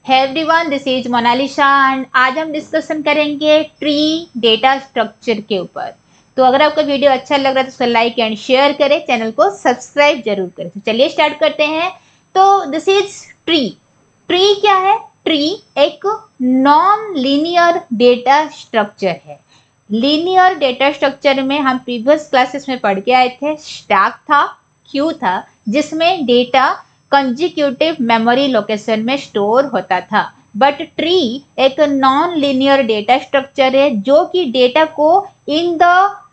Hey everyone, this is Monalisa and आज हम discussion करेंगे ट्री डेटा स्ट्रक्चर के ऊपर। तो अगर आपको वीडियो अच्छा लग रहा है तो उसको लाइक एंड शेयर करें, चैनल को सब्सक्राइब जरूर करें। तो चलिए स्टार्ट करते हैं। तो दिस इज ट्री। ट्री क्या है? ट्री एक नॉन लीनियर डेटा स्ट्रक्चर है। लीनियर डेटा स्ट्रक्चर में हम प्रीवियस क्लासेस में पढ़ के आए थे, स्टैक था, क्यू था, जिसमें डेटा कंजिक्यूटिव मेमोरी लोकेशन में स्टोर होता था। बट ट्री एक नॉन लीनियर डेटा स्ट्रक्चर है जो कि डेटा को in the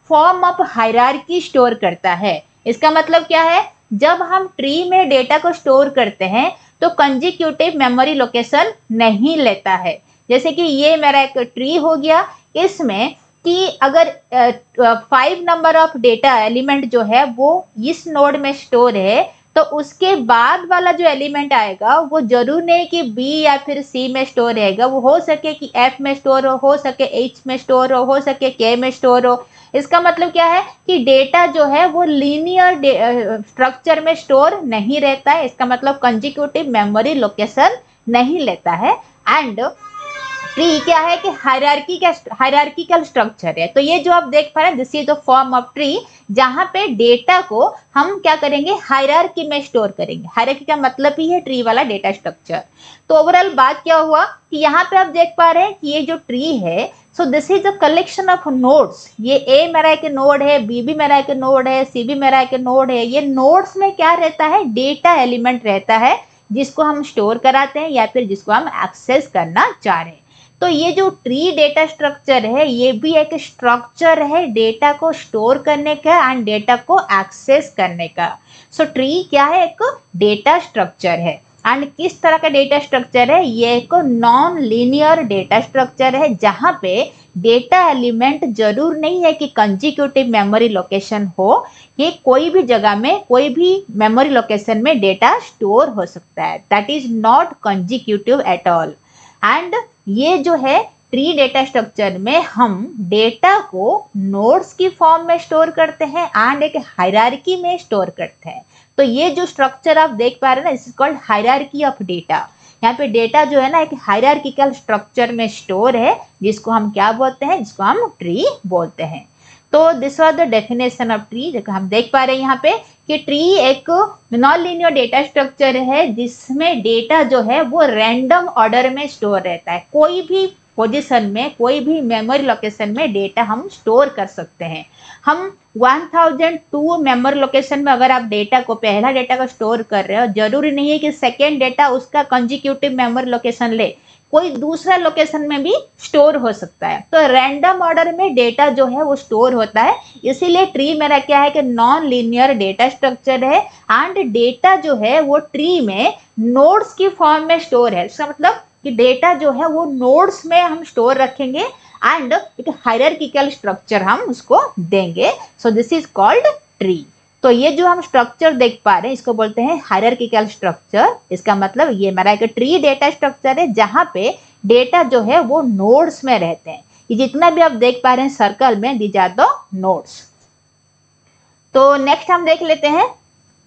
form of hierarchy store करता है। इसका मतलब क्या है? जब हम ट्री में डेटा को स्टोर करते हैं तो कंजिक्यूटिव मेमोरी लोकेशन नहीं लेता है। जैसे कि ये मेरा एक ट्री हो गया, इसमें कि अगर 5 नंबर ऑफ डेटा एलिमेंट जो है वो इस नोड में स्टोर है, तो उसके बाद वाला जो एलिमेंट आएगा वो जरूर नहीं कि बी या फिर सी में स्टोर रहेगा। वो हो सके कि एफ में स्टोर हो सके एच में स्टोर हो सके के में स्टोर हो। इसका मतलब क्या है कि डेटा जो है वो लीनियर स्ट्रक्चर में स्टोर नहीं रहता है। इसका मतलब कंजिक्यूटिव मेमोरी लोकेशन नहीं लेता है। एंड ट्री क्या है कि हायरार्किकल स्ट्रक्चर है। तो ये जो आप देख पा रहे हैं, this is the form of tree, जहां पे डेटा को हम क्या करेंगे, हायरार्की में स्टोर करेंगे। हायरार्की का मतलब ही है ट्री वाला डेटा स्ट्रक्चर। तो ओवरऑल बात क्या हुआ कि यहाँ पे आप देख पा रहे हैं कि ये जो ट्री है, so this is a collection of nodes. ये ए मेरा एक नोड है, बी भी मेरा एक नोड है, सी भी मेरा एक नोड है। ये नोड्स में क्या रहता है? डेटा एलिमेंट रहता है, जिसको हम स्टोर कराते हैं या फिर जिसको हम एक्सेस करना चाह रहे हैं। तो ये जो ट्री डेटा स्ट्रक्चर है, ये भी एक स्ट्रक्चर है डेटा को स्टोर करने का एंड डेटा को एक्सेस करने का। सो ट्री क्या है? एक डेटा स्ट्रक्चर है। एंड किस तरह का डेटा स्ट्रक्चर है? ये एक नॉन लीनियर डेटा स्ट्रक्चर है, जहां पे डेटा एलिमेंट जरूर नहीं है कि कंजिक्यूटिव मेमोरी लोकेशन हो। ये कोई भी जगह में, कोई भी मेमोरी लोकेशन में डेटा स्टोर हो सकता है। That is not consecutive at all. And ये जो है ट्री डेटा स्ट्रक्चर में हम डेटा को नोड्स की फॉर्म में स्टोर करते हैं एंड एक हायरार्की में स्टोर करते हैं। तो ये जो स्ट्रक्चर आप देख पा रहे हैं ना, इस कॉल्ड हायरार्की ऑफ डेटा। यहाँ पे डेटा जो है ना एक हायरार्किकल स्ट्रक्चर में स्टोर है, जिसको हम क्या बोलते हैं? जिसको हम ट्री बोलते हैं। तो this was the definition of tree. जो हम देख पा रहे हैं यहाँ पे कि ट्री एक नॉन लीनियर डेटा स्ट्रक्चर है, जिसमें डेटा जो है वो रैंडम ऑर्डर में स्टोर रहता है। कोई भी पोजीशन में, कोई भी मेमोरी लोकेशन में डेटा हम स्टोर कर सकते हैं। हम 1002 मेमोरी लोकेशन में अगर आप डेटा को, पहला डेटा को स्टोर कर रहे हो, जरूरी नहीं है कि सेकेंड डेटा उसका कंजिक्यूटिव मेमोरी लोकेशन ले, कोई दूसरा लोकेशन में भी स्टोर हो सकता है। तो रैंडम ऑर्डर में डेटा जो है वो स्टोर होता है। इसीलिए ट्री मेरा क्या है कि नॉन लीनियर डेटा स्ट्रक्चर है एंड डेटा जो है वो ट्री में नोड्स की फॉर्म में स्टोर है। इसका मतलब कि डेटा जो है वो नोड्स में हम स्टोर रखेंगे एंड एक हायरार्किकल स्ट्रक्चर हम उसको देंगे। So this is called tree. तो ये जो हम स्ट्रक्चर देख पा रहे हैं, इसको बोलते हैं हायरार्किकल स्ट्रक्चर। इसका मतलब ये मेरा एक ट्री डेटा स्ट्रक्चर है, जहां पे डेटा जो है वो नोड्स में रहते हैं। ये जितना भी आप देख पा रहे हैं सर्कल में, दीज आर द नोड्स। तो नेक्स्ट हम देख लेते हैं,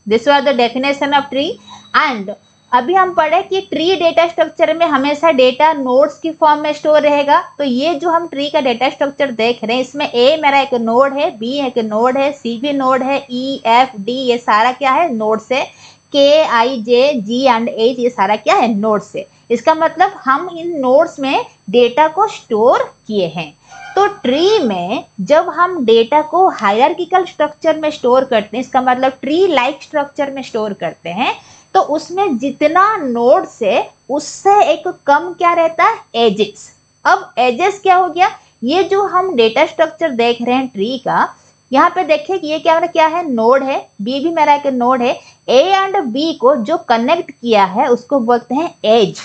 this was the definition of tree. And अभी हम पढ़े कि ट्री डेटा स्ट्रक्चर में हमेशा डेटा नोड्स की फॉर्म में स्टोर रहेगा। तो ये जो हम ट्री का डेटा स्ट्रक्चर देख रहे हैं, इसमें ए मेरा एक नोड है, बी एक नोड है, सी भी नोड है, ई एफ डी ये सारा क्या है? नोड्स है। के आई जे जी एंड एच ये सारा क्या है? नोड्स है। इसका मतलब हम इन नोड्स में डेटा को स्टोर किए हैं। तो ट्री में जब हम डेटा को हायरार्किकल स्ट्रक्चर में स्टोर करते हैं, इसका मतलब ट्री लाइक स्ट्रक्चर में स्टोर करते हैं, तो उसमें जितना नोड्स है उससे एक कम क्या रहता है? एजेस। अब एजेस क्या हो गया? ये जो हम डेटा स्ट्रक्चर देख रहे हैं ट्री का, यहाँ पे देखिए कि ये क्या है? नोड है, बी भी मेरा एक नोड है। ए एंड बी को जो कनेक्ट किया है उसको बोलते हैं एज।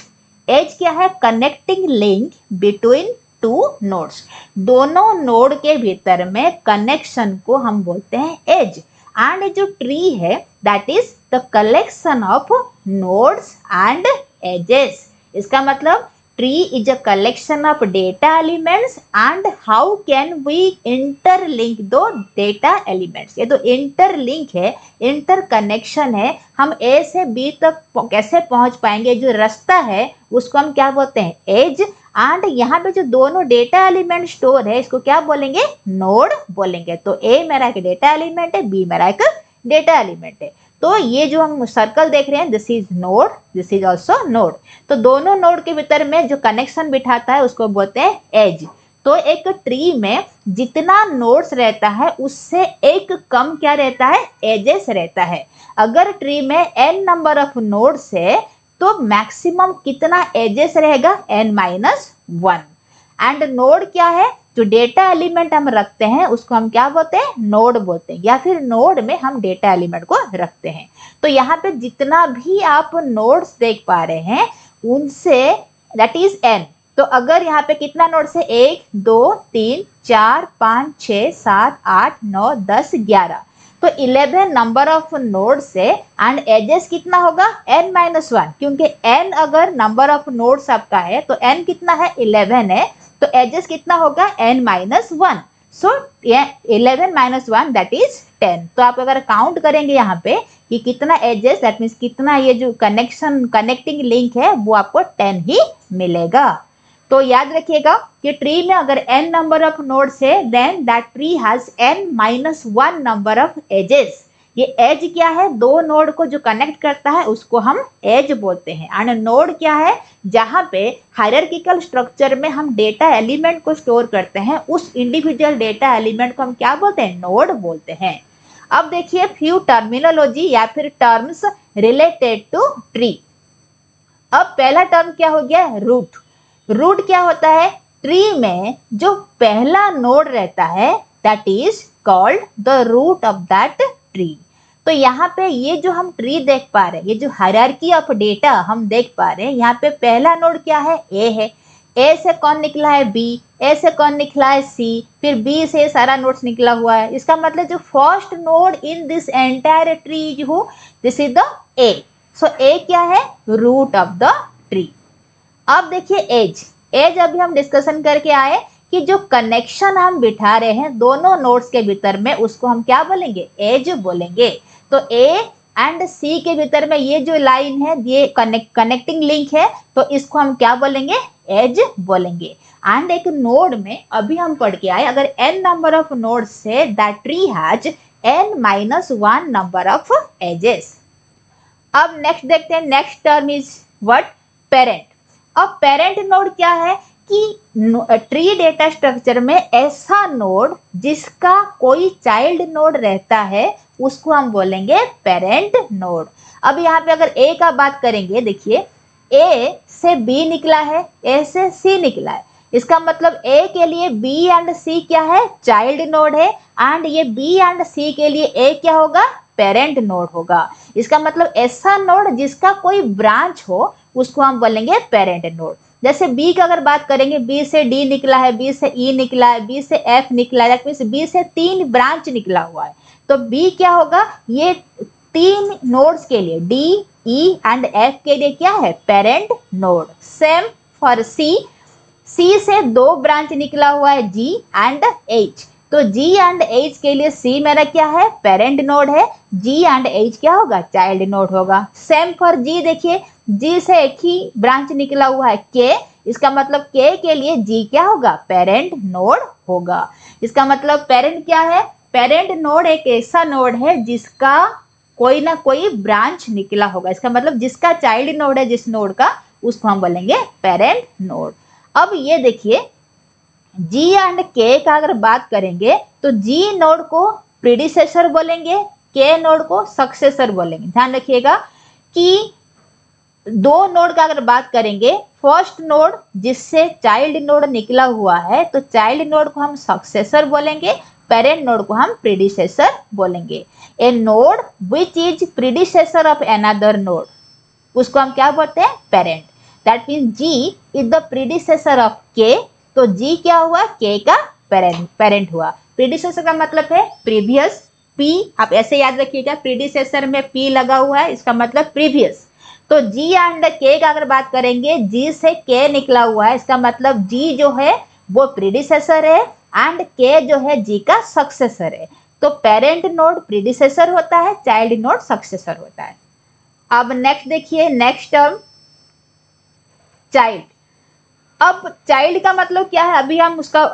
एज क्या है? Connecting link between two nodes. दोनों नोड के भीतर में कनेक्शन को हम बोलते हैं एज। एंड जो ट्री है that is the collection of nodes and edges. इसका मतलब tree is a collection of data elements and how can we interlink दो data elements। ये तो interlink है, interconnection है, हम A से B तक कैसे पहुंच पाएंगे, जो रास्ता है उसको हम क्या बोलते हैं, एज। एंड यहाँ पे जो दोनों डेटा एलिमेंट स्टोर है इसको क्या बोलेंगे, नोड बोलेंगे। तो A मेरा एक डेटा एलिमेंट है, B मेरा एक डेटा एलिमेंट है। तो ये जो हम सर्कल देख रहे हैं, this is node, this is also node. तो दोनों नोड के भीतर में जो कनेक्शन बिठाता है उसको बोलते हैं एज। तो एक ट्री में जितना नोड्स रहता है उससे एक कम क्या रहता है, एजेस रहता है। अगर ट्री में n नंबर ऑफ नोड्स है तो मैक्सिमम कितना एजेस रहेगा, n-1। एंड नोड क्या है, जो डेटा एलिमेंट हम रखते हैं उसको हम क्या बोलते हैं, नोड बोलते हैं, या फिर नोड में हम डेटा एलिमेंट को रखते हैं। तो यहाँ पे जितना भी आप नोड्स देख पा रहे हैं उनसे दैट इज n। तो अगर यहाँ पे कितना नोड्स है, 1 2 3 4 5 6 7 8 9 10 11, तो 11 नंबर ऑफ नोड्स है। एंड एजेस कितना होगा, n-1, क्योंकि n अगर नंबर ऑफ नोड्स आपका है तो n कितना है, 11 है, तो एजेस कितना होगा, n-1। So 11-1 that is 10। तो आप अगर काउंट करेंगे यहाँ पे कि कितना एजेस, दैट मीन्स कितना ये जो कनेक्टिंग लिंक है वो आपको 10 ही मिलेगा। तो याद रखिएगा कि ट्री में अगर n नंबर ऑफ नोड्स है then that tree has n-1 number of edges. ये एज क्या है, दो नोड को जो कनेक्ट करता है उसको हम एज बोलते हैं। एंड नोड क्या है, जहां पे हायरार्किकल स्ट्रक्चर में हम डेटा एलिमेंट को स्टोर करते हैं, उस इंडिविजुअल डेटा एलिमेंट को हम क्या बोलते हैं, नोड बोलते हैं। अब देखिए फ्यू टर्मिनोलॉजी या फिर टर्म्स रिलेटेड टू ट्री। अब पहला टर्म क्या हो गया, रूट। रूट क्या होता है, ट्री में जो पहला नोड रहता है that is called the root of that tree. तो यहाँ पे ये जो हम ट्री देख पा रहे हैं, ये जो हायरार्की ऑफ डेटा हम देख पा रहे हैं, यहाँ पे पहला नोड क्या है, ए है। ए से कौन निकला है, बी। ए से कौन निकला है, सी। फिर बी से सारा नोड्स निकला हुआ है। इसका मतलब जो first node in this entire tree जो दिस इज द ए। सो ए क्या है, रूट ऑफ द ट्री। अब देखिए एज। एज अभी हम डिस्कशन करके आए कि जो कनेक्शन हम बिठा रहे हैं दोनों नोड्स के भीतर में उसको हम क्या बोलेंगे, एज बोलेंगे। तो ए एंड सी के भीतर में ये जो लाइन है ये कनेक्टिंग लिंक है, तो इसको हम क्या बोलेंगे, एज बोलेंगे। एंड एक नोड में अभी हम पढ़ के आए अगर n नंबर ऑफ नोड्स से that tree has n-1 number of edges. अब नेक्स्ट देखते हैं, next term is what, parent. अब पेरेंट नोड क्या है कि ट्री डेटा स्ट्रक्चर में ऐसा नोड जिसका कोई चाइल्ड नोड रहता है उसको हम बोलेंगे पेरेंट नोड। अब यहाँ पे अगर ए का बात करेंगे, देखिए ए से बी निकला है, ए से सी निकला है, इसका मतलब ए के लिए बी एंड सी क्या है, चाइल्ड नोड है। एंड ये बी एंड सी के लिए ए क्या होगा, पेरेंट नोड होगा। इसका मतलब ऐसा नोड जिसका कोई ब्रांच हो उसको हम बोलेंगे पेरेंट नोड। जैसे बी का अगर बात करेंगे, बी से डी निकला है, बी से ई निकला है, बी से एफ निकला है, मीन्स बी से 3 ब्रांच निकला हुआ है, तो बी क्या होगा, ये 3 नोड्स के लिए डी ई एंड एफ के लिए क्या है, पेरेंट नोड। सेम फॉर सी। सी से 2 ब्रांच निकला हुआ है, जी एंड एच, तो जी एंड एच के लिए सी मेरा क्या है, पेरेंट नोड है, जी एंड एच क्या होगा, चाइल्ड नोड होगा। सेम फॉर जी, देखिए जी से एक ही ब्रांच निकला हुआ है के, इसका मतलब के के लिए जी क्या होगा, पेरेंट नोड होगा। इसका मतलब पेरेंट क्या है, पेरेंट नोड एक ऐसा नोड है जिसका कोई ना कोई ब्रांच निकला होगा, इसका मतलब जिसका चाइल्ड नोड है जिस नोड का उसको हम बोलेंगे पेरेंट नोड। अब ये देखिए जी एंड के का अगर बात करेंगे तो जी नोड को प्रीडिसेसर बोलेंगे, के नोड को सक्सेसर बोलेंगे। ध्यान रखिएगा कि 2 नोड का अगर बात करेंगे, फर्स्ट नोड जिससे चाइल्ड नोड निकला हुआ है तो चाइल्ड नोड को हम सक्सेसर बोलेंगे, पेरेंट नोड को हम प्रीडिसेसर बोलेंगे। A node which is predecessor of another node उसको हम क्या बोलते हैं, parent. That means G is the predecessor of K, तो जी क्या हुआ, के का पेरेंट हुआ। प्रीडिसेसर का मतलब है प्रीवियस, पी आप ऐसे याद रखिएगा, प्रीडिसेसर में पी लगा हुआ है, इसका मतलब प्रीवियस। तो जी एंड के का अगर बात करेंगे, जी से के निकला हुआ है, इसका मतलब जी जो है वो प्रीडिसेसर है एंड के जो है जी का सक्सेसर है। तो पेरेंट नोड प्रीडिसेसर होता है, चाइल्ड नोड सक्सेसर होता है। अब नेक्स्ट देखिए, नेक्स्ट टर्म चाइल्ड। अब चाइल्ड का मतलब क्या है, अभी हम उसका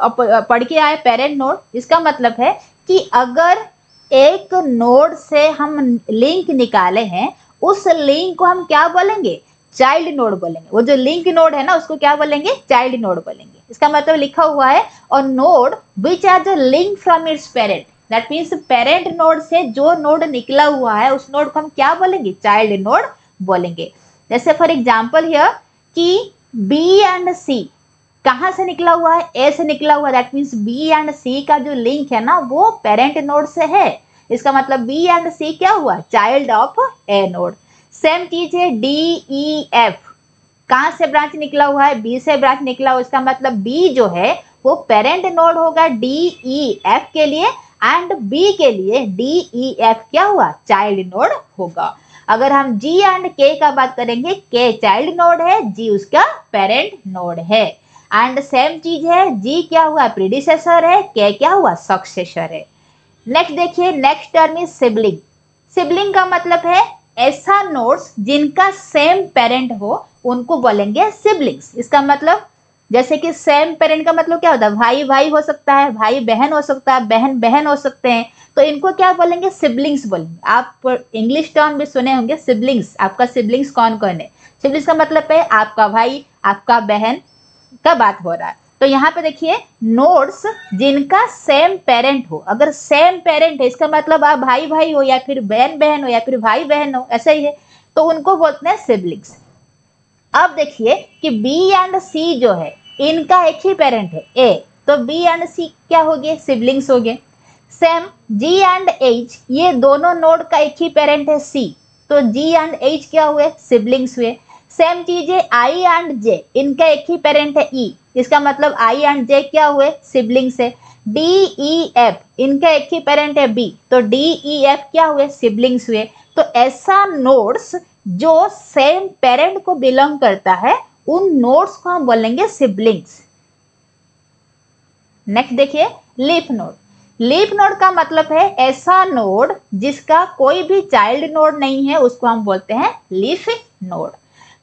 पढ़ के आए पेरेंट नोड। इसका मतलब है कि अगर एक नोड से हम लिंक निकाले हैं, उस लिंक को हम क्या बोलेंगे, चाइल्ड नोड बोलेंगे। वो जो लिंक नोड है ना, उसको क्या बोलेंगे, चाइल्ड नोड बोलेंगे। इसका मतलब लिखा हुआ है और node which are the link from its parent, that means parent node से जो नोड निकला हुआ है उस नोड को हम क्या बोलेंगे, चाइल्ड नोड बोलेंगे। जैसे फॉर एग्जाम्पल हियर कि बी एंड सी कहाँ से निकला हुआ है, ए से निकला हुआ है, दैट मीन्स बी एंड सी का जो लिंक है ना वो पेरेंट नोड से है। इसका मतलब बी एंड सी क्या हुआ, child of A node. Same चीज है डी ई एफ, कहाँ से ब्रांच निकला हुआ है, बी से ब्रांच निकला हुआ है। इसका मतलब बी जो है वो पेरेंट नोड होगा डी ई एफ के लिए, एंड बी के लिए डी ई एफ क्या हुआ, चाइल्ड नोड होगा। अगर हम जी एंड के का बात करेंगे, के चाइल्ड नोड है, जी उसका पेरेंट नोड है। एंड सेम चीज है, जी क्या हुआ, प्रीडिसेसर है, के क्या हुआ, सक्सेसर है। नेक्स्ट देखिए, next term is sibling. Sibling का मतलब है ऐसा नोड्स जिनका सेम पेरेंट हो, उनको बोलेंगे सिबलिंग्स। इसका मतलब जैसे कि सेम पेरेंट का मतलब क्या होता है, भाई भाई हो सकता है, भाई बहन हो सकता है, बहन बहन हो सकते हैं, तो इनको क्या बोलेंगे, सिबलिंग्स बोलेंगे। आप इंग्लिश टर्म भी सुने होंगे सिबलिंग्स। आपका सिबलिंग्स कौन कौन है, सिबलिंग्स का मतलब है आपका भाई, आपका बहन का बात हो रहा है। तो यहाँ पे देखिए, नोड्स जिनका सेम पेरेंट हो, अगर सेम पेरेंट है इसका मतलब आप भाई भाई हो या फिर बहन बहन हो या फिर भाई बहन हो, ऐसा ही है, तो उनको बोलते हैं सिबलिंग्स। अब देखिए कि बी एंड सी जो है इनका एक ही पेरेंट है ए, तो बी एंड सी क्या हो गए, सिबलिंग्स हो गए। सेम जी एंड एच, ये दोनों नोड का एक ही पेरेंट है सी, तो जी एंड एच क्या हुए, सिबलिंग्स हुए। सेम चीज है आई एंड जे, इनका एक ही पेरेंट है ई, इसका मतलब आई एंड जे क्या हुए, सिबलिंग्स है। डी ई एफ, इनका एक ही पेरेंट है बी, तो डी ई एफ क्या हुए, सिबलिंग्स हुए। तो ऐसा नोड्स जो सेम पेरेंट को बिलोंग करता है, उन नोड्स को हम बोलेंगे सिबलिंग्स। नेक्स्ट देखिए, लीफ नोड। लीफ नोड का मतलब है ऐसा नोड जिसका कोई भी चाइल्ड नोड नहीं है, उसको हम बोलते हैं लीफ नोड।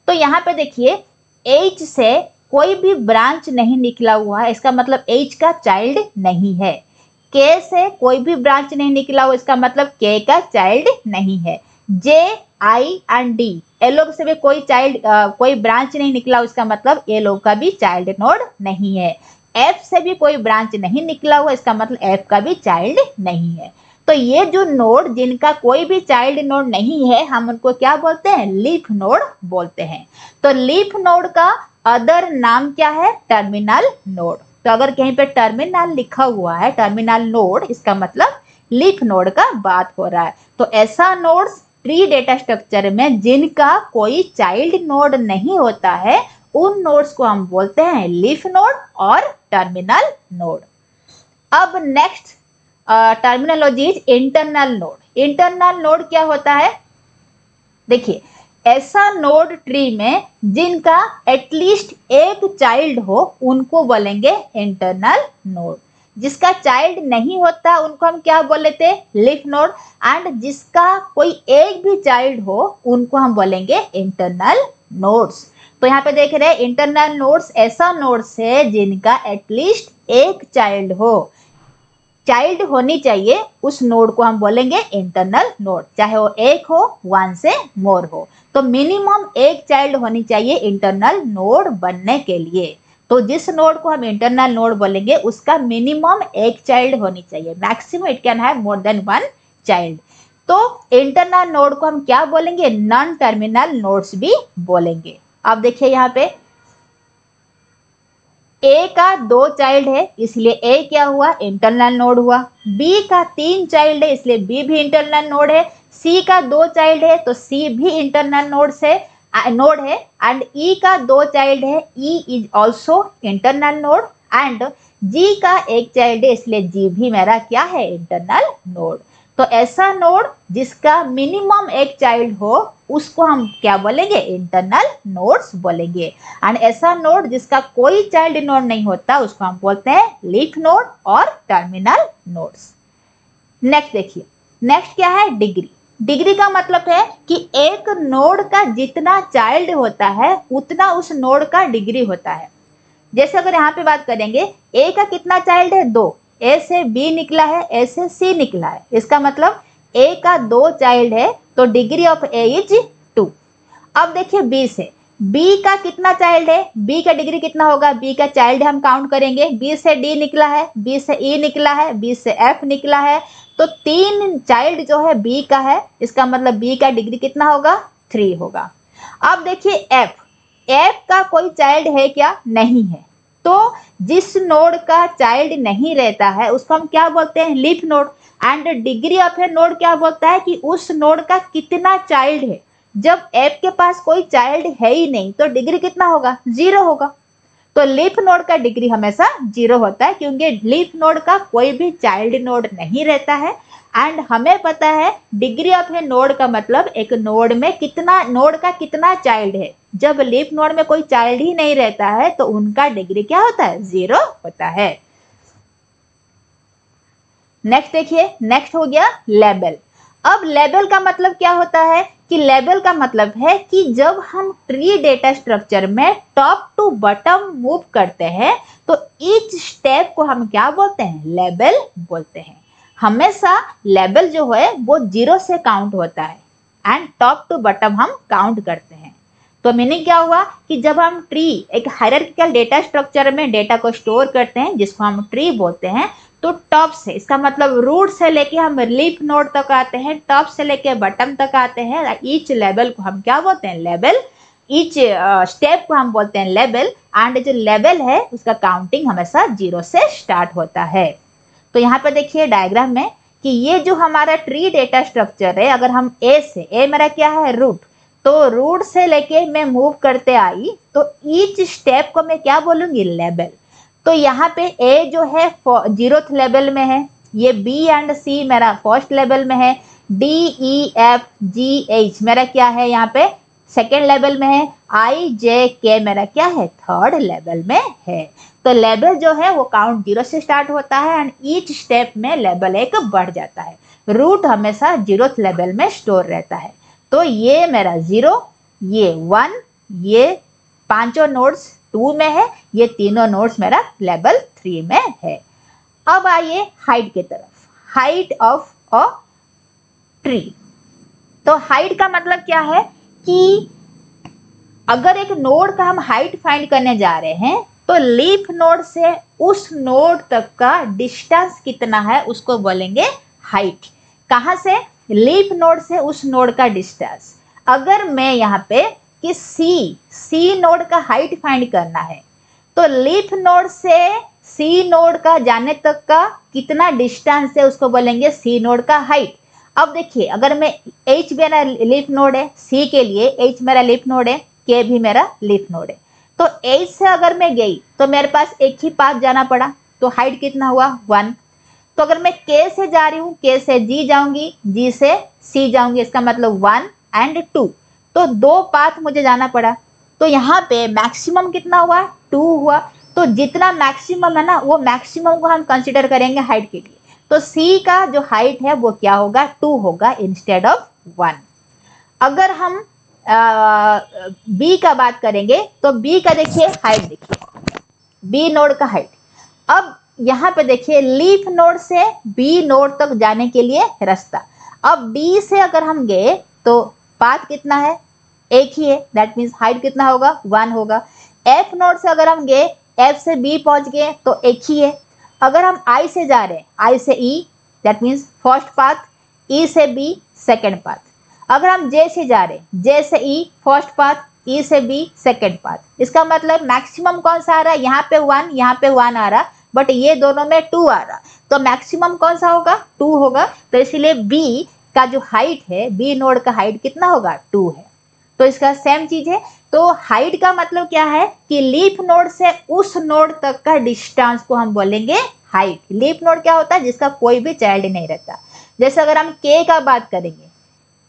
तो यहाँ पे देखिए, एच से कोई भी ब्रांच नहीं निकला हुआ है, इसका मतलब एच का चाइल्ड नहीं है। के से कोई भी ब्रांच नहीं निकला हुआ, इसका मतलब के का चाइल्ड नहीं है। जे आई एंड डी, ए लोग से भी कोई चाइल्ड कोई ब्रांच नहीं निकला, इसका मतलब ए लोग का भी चाइल्ड नोड नहीं है। एफ से भी कोई ब्रांच नहीं निकला हुआ, इसका मतलब एफ का भी चाइल्ड नहीं है। तो ये जो नोड जिनका कोई भी चाइल्ड नोड नहीं है, हम उनको क्या बोलते हैं, लीफ नोड बोलते हैं। तो लीफ नोड का अदर नाम क्या है, टर्मिनल नोड। तो अगर कहीं पे टर्मिनल लिखा हुआ है, टर्मिनल नोड, इसका मतलब लीफ नोड का बात हो रहा है। तो ऐसा नोड्स ट्री डेटा स्ट्रक्चर में जिनका कोई चाइल्ड नोड नहीं होता है, उन नोड्स को हम बोलते हैं लीफ नोड और टर्मिनल नोड। अब next terminology is internal node. Internal node क्या होता है, देखिए ऐसा नोड ट्री में जिनका एटलीस्ट एक चाइल्ड हो, उनको बोलेंगे इंटरनल नोड। जिसका चाइल्ड नहीं होता उनको हम क्या बोल लेते हैं, लीफ नोड। एंड जिसका कोई एक भी चाइल्ड हो, उनको हम बोलेंगे इंटरनल नोड्स। तो यहाँ पे देख रहे हैं, इंटरनल नोड्स ऐसा नोड्स है जिनका एटलीस्ट एक चाइल्ड हो, चाइल्ड होनी चाहिए, उस नोड को हम बोलेंगे इंटरनल नोड, चाहे वो एक हो, वन से मोर हो। तो मिनिमम एक चाइल्ड होनी चाहिए इंटरनल नोड बनने के लिए। तो जिस नोड को हम इंटरनल नोड बोलेंगे उसका मिनिमम एक चाइल्ड होनी चाहिए, maximum it can have more than one child. तो इंटरनल नोड को हम क्या बोलेंगे, नॉन टर्मिनल नोड्स भी बोलेंगे। अब देखिए यहाँ पे ए का 2 चाइल्ड है, इसलिए ए क्या हुआ, इंटरनल नोड हुआ। बी का 3 चाइल्ड है, इसलिए बी भी इंटरनल नोड है। सी का 2 चाइल्ड है, तो सी भी इंटरनल नोड है। एंड ई का 2 चाइल्ड है, E is also internal node. And G का 1 चाइल्ड है, इसलिए जी भी मेरा क्या है, इंटरनल नोड। तो ऐसा नोड जिसका मिनिमम एक चाइल्ड हो उसको हम क्या बोलेंगे, इंटरनल नोड्स बोलेंगे। एंड ऐसा नोड जिसका कोई चाइल्ड नोड नहीं होता उसको हम बोलते हैं लीफ नोड और टर्मिनल नोड्स। नेक्स्ट देखिए, नेक्स्ट क्या है, डिग्री। डिग्री का मतलब है कि एक नोड का जितना चाइल्ड होता है उतना उस नोड का डिग्री होता है। जैसे अगर यहाँ पे बात करेंगे, ए का कितना चाइल्ड है, 2, ए से बी निकला है, ए से सी निकला है, इसका मतलब ए का 2 चाइल्ड है, तो डिग्री ऑफ ए इज 2। अब देखिए बी से, बी का कितना चाइल्ड है, बी का डिग्री कितना होगा, बी का चाइल्ड हम काउंट करेंगे, बी से डी निकला है, बी से ई निकला है, बी से एफ निकला है, तो 3 चाइल्ड जो है बी का है, इसका मतलब बी का डिग्री कितना होगा, 3 होगा। अब देखिए एफ, एफ का कोई चाइल्ड है क्या, नहीं है, तो जिस नोड का चाइल्ड नहीं रहता है उसको हम क्या बोलते हैं, leaf node. And degree of A node क्या बोलता है कि उस नोड का कितना चाइल्ड है। जब एफ के पास कोई चाइल्ड है ही नहीं तो डिग्री कितना होगा, 0 होगा। तो लीफ नोड का डिग्री हमेशा 0 होता है क्योंकि लीफ नोड का कोई भी चाइल्ड नोड नहीं रहता है। एंड हमें पता है डिग्री ऑफ ए नोड का मतलब एक नोड में कितना, नोड का कितना चाइल्ड है। जब लीफ नोड में कोई चाइल्ड ही नहीं रहता है तो उनका डिग्री क्या होता है, 0 होता है। नेक्स्ट देखिए, नेक्स्ट हो गया लेबल। अब लेबल का मतलब क्या होता है कि लेबल का मतलब है कि जब हम ट्री डेटा स्ट्रक्चर में टॉप टू बॉटम मूव करते हैं तो ईच स्टेप को हम क्या बोलते हैं, लेबल बोलते हैं। हमेशा लेबल जो है वो 0 से काउंट होता है एंड टॉप टू बॉटम हम काउंट करते हैं। तो मीनिंग क्या हुआ कि जब हम ट्री, एक हायरार्किकल डेटा स्ट्रक्चर में डेटा को स्टोर करते हैं जिसको हम ट्री बोलते हैं, तो टॉप से, इसका मतलब रूट से लेके हम लीफ नोड तक आते हैं, टॉप से लेके बॉटम तक आते हैं। ईच लेवल को हम क्या बोलते हैं, लेवल। ईच स्टेप को हम बोलते हैं लेवल। एंड जो लेवल है उसका काउंटिंग हमेशा 0 से स्टार्ट होता है। तो यहाँ पे देखिए डायग्राम में कि ये जो हमारा ट्री डेटा स्ट्रक्चर है, अगर हम ए से, ए मेरा क्या है, रूट, तो रूट से लेके मैं मूव करते आई तो ईच स्टेप को मैं क्या बोलूंगी, लेवल। तो यहाँ पे ए जो है 0th लेवल में है, ये बी एंड सी मेरा फर्स्ट लेवल में है, D E F G H मेरा क्या है यहाँ पे सेकेंड लेवल में है, आई जे के मेरा क्या है, थर्ड लेवल में है। तो लेवल जो है वो काउंट 0 से स्टार्ट होता है एंड ईच स्टेप में लेवल 1 बढ़ जाता है। रूट हमेशा 0th लेवल में स्टोर रहता है। तो ये मेरा 0, ये 1, ये 5 नोड्स 2 में है, ये तीनों नोड्स मेरा लेवल 3 में है। अब आइए हाइट की तरफ, हाइट ऑफ अ ट्री। तो हाइट का मतलब क्या है कि अगर एक नोड का हम हाइट फाइंड करने जा रहे हैं तो लीफ नोड से उस नोड तक का डिस्टेंस कितना है उसको बोलेंगे हाइट। कहाँ से, लीफ नोड से उस नोड का डिस्टेंस। अगर मैं यहाँ पे कि सी नोड का हाइट फाइंड करना है तो लीफ नोड से सी नोड का जाने तक का कितना डिस्टेंस है उसको बोलेंगे सी नोड का हाइट। अब देखिए अगर मैं एच मेरा लीफ नोड है, सी के लिए एच मेरा लीफ नोड है, के भी मेरा लीफ नोड है, तो एच से अगर मैं गई तो मेरे पास एक ही पाथ जाना पड़ा, तो हाइट कितना हुआ, 1। तो अगर मैं के से जा रही हूँ, के से जी जाऊंगी, जी से सी जाऊंगी, इसका मतलब 1 एंड 2, तो 2 पाथ मुझे जाना पड़ा। तो यहाँ पे मैक्सिमम कितना हुआ, 2 हुआ। तो जितना मैक्सिमम है ना वो मैक्सिमम को हम कंसिडर करेंगे हाइट के लिए। तो सी का जो हाइट है वो क्या होगा, 2 होगा इंस्टेड ऑफ 1। अगर हम बी का बात करेंगे तो बी का देखिए हाइट, देखिए बी नोड का हाइट। अब यहाँ पे देखिए लीफ नोड से बी नोड तक जाने के लिए रास्ता। अब डी से अगर हम गए तो पाथ कितना है, एक ही है, दैट मीन्स हाइट कितना होगा, 1 होगा। एफ नोड से अगर हम गए, एफ से बी पहुंच गए तो एक ही है। अगर हम आई से जा रहे हैं, आई से ई, दैट मीन्स फर्स्ट पाथ, ई से बी सेकेंड पाथ। अगर हम जे से जा रहे हैं, जे से ई फर्स्ट पाथ, ई से बी सेकेंड पाथ। इसका मतलब मैक्सिमम कौन सा आ रहा है, यहाँ पे 1, यहाँ पे 1 आ रहा, बट ये दोनों में 2 आ रहा, तो मैक्सिमम कौन सा होगा, 2 होगा। तो इसलिए बी का जो हाइट है, बी नोड का हाइट कितना होगा, 2 है। तो इसका सेम चीज है। तो हाइट का मतलब क्या है कि लीफ नोड से उस नोड तक का डिस्टेंस को हम बोलेंगे हाइट। लीफ नोड क्या होता है, जिसका कोई भी चाइल्ड नहीं रहता। जैसे अगर हम के का बात करेंगे,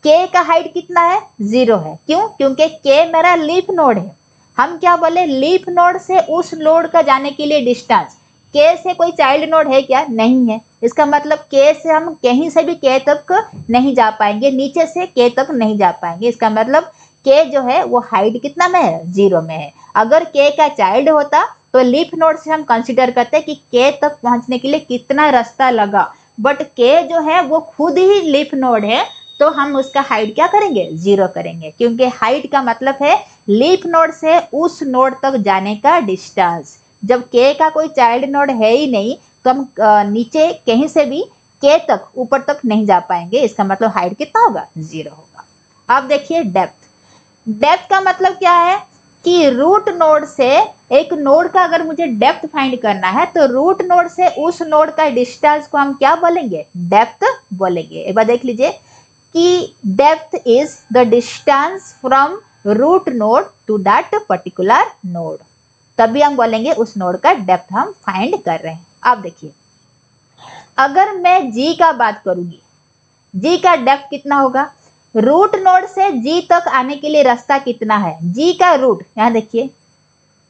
के का हाइट कितना है, 0 है। क्यों? क्योंकि के मेरा लीफ नोड है। हम क्या बोले, लीफ नोड से उस नोड का जाने के लिए डिस्टेंस। के से कोई चाइल्ड नोड है क्या? नहीं है। इसका मतलब के से हम कहीं से भी के तक नहीं जा पाएंगे, नीचे से के तक नहीं जा पाएंगे। इसका मतलब के जो है वो हाइट कितना में है, 0 में है। अगर के का चाइल्ड होता तो लीफ नोड से हम कंसीडर करते हैं कि के तक पहुंचने के लिए कितना रास्ता लगा, बट के जो है वो खुद ही लीफ नोड है, तो हम उसका हाइट क्या करेंगे, 0 करेंगे। क्योंकि हाइट का मतलब है लीफ नोड से उस नोड तक जाने का डिस्टेंस। जब के का कोई चाइल्ड नोड है ही नहीं तो हम नीचे कहीं से भी के तक ऊपर तक नहीं जा पाएंगे। इसका मतलब हाइट कितना होगा, 0 होगा। अब देखिए डेप्थ। डेप्थ का मतलब क्या है कि रूट नोड से एक नोड का अगर मुझे डेप्थ फाइंड करना है तो रूट नोड से उस नोड का डिस्टेंस को हम क्या बोलेंगे, डेप्थ बोलेंगे। एक बार देख लीजिए कि depth is the distance from root node to that particular node, तभी हम बोलेंगे उस नोड का डेप्थ हम फाइंड कर रहे हैं। अब देखिए अगर मैं जी का बात करूंगी, जी का डेप्थ कितना होगा, रूट नोड से जी तक आने के लिए रास्ता कितना है, जी का रूट, यहां देखिए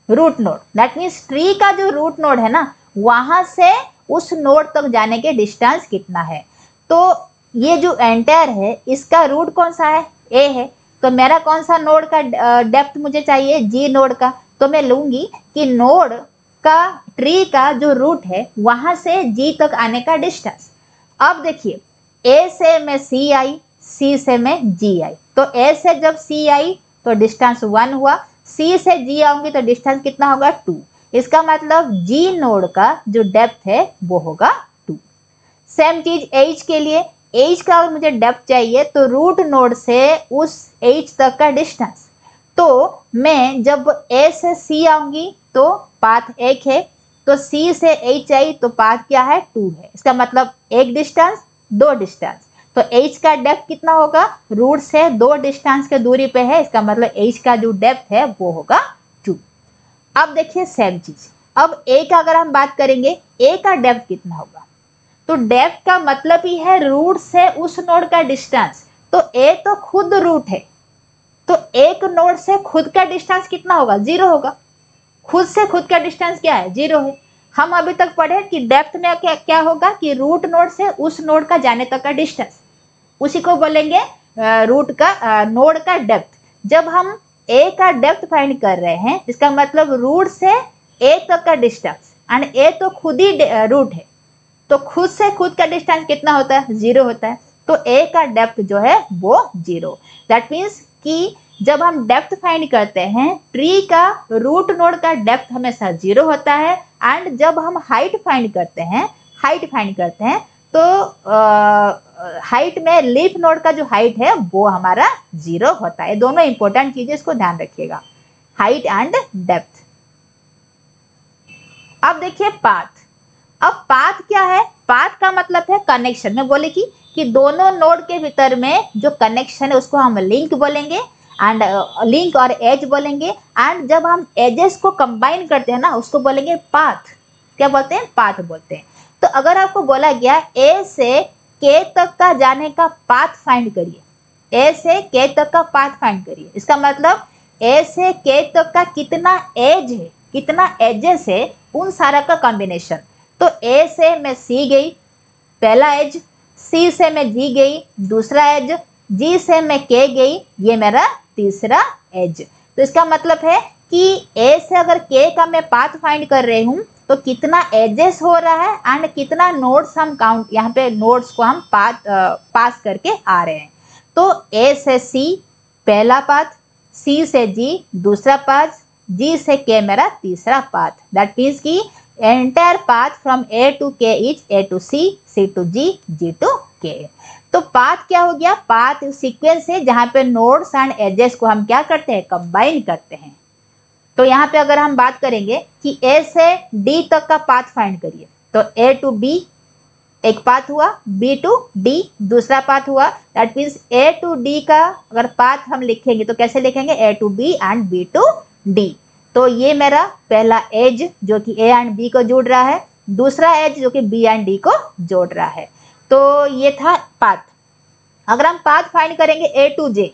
root node, that means tree का जो रूट नोड है ना, वहां से उस नोड तक जाने के डिस्टेंस कितना है। तो ये जो एंटायर है इसका रूट कौन सा है, ए है। तो मेरा कौन सा नोड का डेप्थ मुझे चाहिए, जी नोड का। तो मैं लूंगी कि नोड का, ट्री का जो रूट है वहां से जी तक आने का डिस्टेंस। अब देखिए ए से मैं सी आई, सी से मैं जी आई, तो ए से जब सी आई तो डिस्टेंस 1 हुआ, सी से जी आऊंगी तो डिस्टेंस कितना होगा, 2। इसका मतलब जी नोड का जो डेप्थ है वो होगा 2। सेम चीज एच के लिए, एच का अगर मुझे डेप्थ चाहिए तो रूट नोड से उस एच तक का डिस्टेंस। तो मैं जब ए से सी आऊंगी तो पाथ 1 है, तो सी से एच आई तो पाथ क्या है, 2 है। इसका मतलब एक डिस्टेंस, 2 डिस्टेंस। तो एच का डेप्थ कितना होगा, रूट से 2 डिस्टेंस के दूरी पे है, इसका मतलब एच का जो डेप्थ है वो होगा 2। अब देखिए सेम चीज, अब ए का अगर हम बात करेंगे, ए का डेप्थ कितना होगा, तो डेप्थ का मतलब ही है रूट से उस नोड का डिस्टेंस। तो ए तो खुद रूट है, तो एक नोड से खुद का डिस्टेंस कितना होगा, 0 होगा। खुद से खुद का डिस्टेंस क्या है, 0 है। हम अभी तक पढ़े कि डेप्थ में क्या होगा कि रूट नोड से उस नोड का जाने तक का डिस्टेंस, उसी को बोलेंगे रूट का नोड का डेप्थ। जब हम ए का डेप्थ फाइंड कर रहे हैं इसका मतलब रूट से ए तक का डिस्टेंस, एंड ए तो खुद ही रूट है, तो खुद से खुद का डिस्टेंस कितना होता है, 0 होता है। तो ए का डेप्थ जो है वो 0। दैट मीन्स कि जब हम डेप्थ फाइंड करते हैं ट्री का रूट नोड का डेप्थ हमेशा 0 होता है, एंड जब हम हाइट फाइंड करते हैं तो हाइट में लीफ नोड का जो हाइट है वो हमारा 0 होता है। दोनों इंपॉर्टेंट चीजें, इसको ध्यान रखिएगा, हाइट एंड डेप्थ। अब देखिए पाथ। अब पाथ क्या है, पाथ का मतलब है कनेक्शन। मैं बोले कि दोनों नोड के भीतर में जो कनेक्शन है उसको हम लिंक बोलेंगे, एंड लिंक और एज बोलेंगे। एंड जब हम एजेस को कंबाइन करते हैं ना उसको बोलेंगे पाथ। क्या बोलते हैं, पाथ बोलते हैं। तो अगर आपको बोला गया ए से के तक का जाने का पाथ फाइंड करिए, ए से के तक का पाथ फाइंड करिए, इसका मतलब ए से के तक का कितना एज है, कितना एजेस है, उन सारा का कॉम्बिनेशन। तो ए से मैं सी गई, पहला एज, सी से मैं जी गई, दूसरा एज, जी से मैं के गई, ये मेरा तीसरा एज। तो इसका मतलब है कि ए से अगर के का मैं पाथ फाइंड कर रही हूँ तो कितना एजेस हो रहा है एंड कितना नोड्स हम काउंट, यहाँ पे नोड्स को हम पास करके आ रहे हैं। तो ए से सी पहला पाथ, सी से जी दूसरा पाथ, जी से के मेरा तीसरा पाथ। दैट मीन्स की entire path from A to K is A to C, C to G, G to K. तो पाथ क्या हो गया, पाथ सीक्वेंस है जहां पे नोड्स एंड एजेस को हम क्या करते हैं, कंबाइन करते हैं। तो यहाँ पे अगर हम बात करेंगे कि ए से डी तक का पाथ फाइंड करिए, तो ए टू बी एक पाथ हुआ, बी टू डी दूसरा पाथ हुआ। That means A to D का अगर पाथ हम लिखेंगे तो कैसे लिखेंगे, A to B and B to D. तो ये मेरा पहला एज जो कि ए एंड बी को जोड़ रहा है, दूसरा एज जो कि बी एंड डी को जोड़ रहा है। तो तो ये था पाथ। अगर हम पाथ फाइंड करेंगे ए टू जे,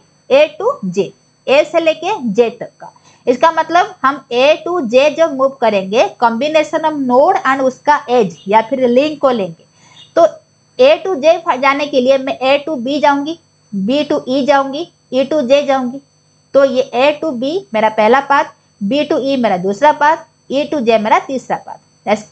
ए से लेके जे तक का, इसका मतलब हम ए टू जे जब मूव करेंगे कॉम्बिनेशन ऑफ नोड एंड उसका एज या फिर लिंक को लेंगे। तो ए टू जे जाने के लिए मैं ए टू बी जाऊंगी, बी टू ई जाऊंगी, ई टू जे जाऊंगी। तो ये ए टू बी मेरा पहला पाथ, बी टू ई मेरा दूसरा पाथ, ई टू जे मेरा तीसरा पाथ।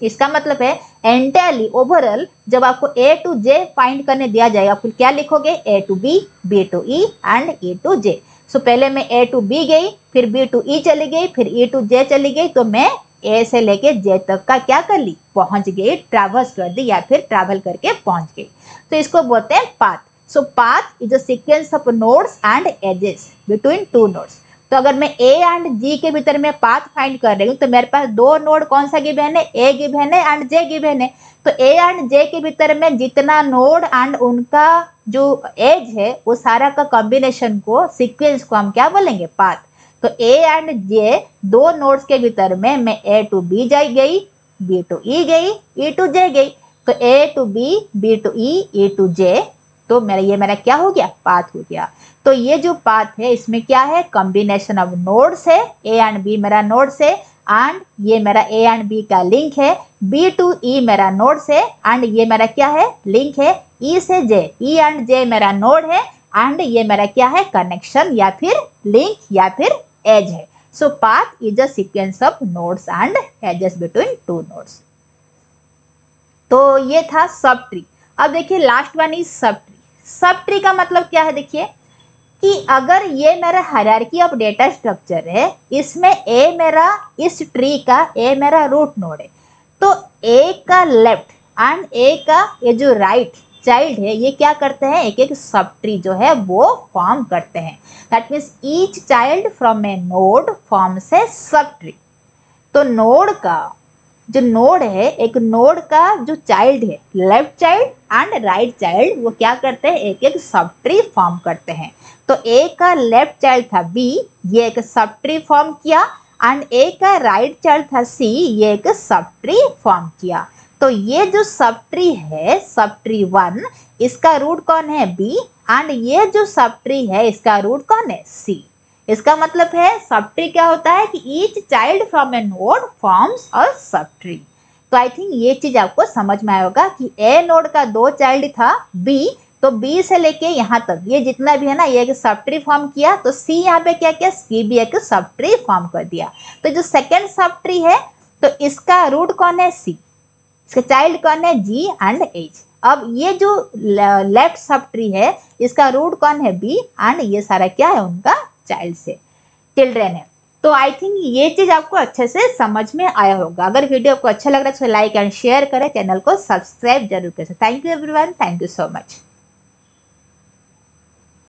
इसका मतलब है एंटायरली ओवरऑल जब आपको ए टू जे फाइंड करने दिया जाएगा, फिर क्या लिखोगे, A to B to E and E to J. So पहले मैं ए टू बी गई, फिर बी टू ई चली गई, फिर ई टू जे चली गई, तो मैं ए से लेके जे तक का क्या कर ली, पहुंच गई, ट्रैवर्स कर दी या फिर ट्रैवल करके पहुंच गई। तो इसको बोलते हैं path. So path is a sequence of nodes and edges between two nodes. तो अगर मैं ए एंड जी के भीतर में पाथ फाइंड कर रही हूँ तो मेरे पास दो नोड कौन सा गिवन है, ए गिवन है एंड जे गिवन है। तो ए एंड जे के भीतर में जितना नोड एंड उनका जो एज है वो सारा का कॉम्बिनेशन को, सीक्वेंस को हम क्या बोलेंगे, पाथ। तो ए एंड जे दो नोड्स के भीतर में मैं ए टू बी गई, बी टू ई गई, ई टू जे गई। तो A to B to E to J, तो मेरा क्या हो गया, पाथ हो गया। तो ये जो पाथ है इसमें क्या है, कॉम्बिनेशन ऑफ नोड्स है, ए एंड बी मेरा नोड्स है एंड ये मेरा ए एंड बी का लिंक है, बी टू ई मेरा नोड्स है एंड ये मेरा क्या है, लिंक है, ई से जे, ई एंड जे मेरा नोड है एंड ये मेरा क्या है, कनेक्शन या फिर लिंक या फिर एज है। So path is a sequence of nodes and edges between two nodes. तो ये था सब ट्री। अब देखिए last one is subtree. Subtree का मतलब क्या है, देखिए कि अगर ये मेरा हायरार्की ऑफ डेटा स्ट्रक्चर है, इसमें ए मेरा, इस ट्री का ए मेरा रूट नोड है, तो ए का लेफ्ट एंड ए का ये जो राइट चाइल्ड है ये क्या करते हैं, एक एक सब ट्री जो है वो फॉर्म करते हैं। That means each child from A node forms a sub tree. तो नोड का जो नोड है, एक नोड का जो चाइल्ड है, left child and right child, वो क्या करते हैं, एक एक सब ट्री फॉर्म करते हैं। तो ए का लेफ्ट चाइल्ड था बी, ये एक सब ट्री फॉर्म किया एंड ए का राइट चाइल्ड था सी, ये एक सब ट्री फॉर्म किया। तो ये जो सब ट्री है, सब ट्री 1, इसका रूट कौन है, बी, एंड ये जो सब ट्री है इसका रूट कौन है, सी। इसका मतलब है सब ट्री क्या होता है कि each child from A node forms a sub tree. तो आई थिंक ये चीज आपको समझ में आया होगा कि ए नोड का दो चाइल्ड था बी, तो बी से लेके यहाँ तक ये जितना भी है ना, ये एक सब ट्री फॉर्म किया। तो सी यहाँ पे क्या किया, सी भी एक सब ट्री फॉर्म कर दिया। तो जो सेकेंड सब ट्री है तो इसका रूट कौन है, सी, इसका चाइल्ड कौन है, जी एंड एच। अब ये जो लेफ्ट सब ट्री है इसका रूट कौन है, बी, एंड ये सारा क्या है, उनका चाइल्ड से चिल्ड्रेन है। तो आई थिंक ये चीज आपको अच्छे से समझ में आया होगा। अगर वीडियो आपको अच्छा लग रहा है तो लाइक एंड शेयर करें, चैनल को सब्सक्राइब जरूर करें। Thank you everyone, thank you so much.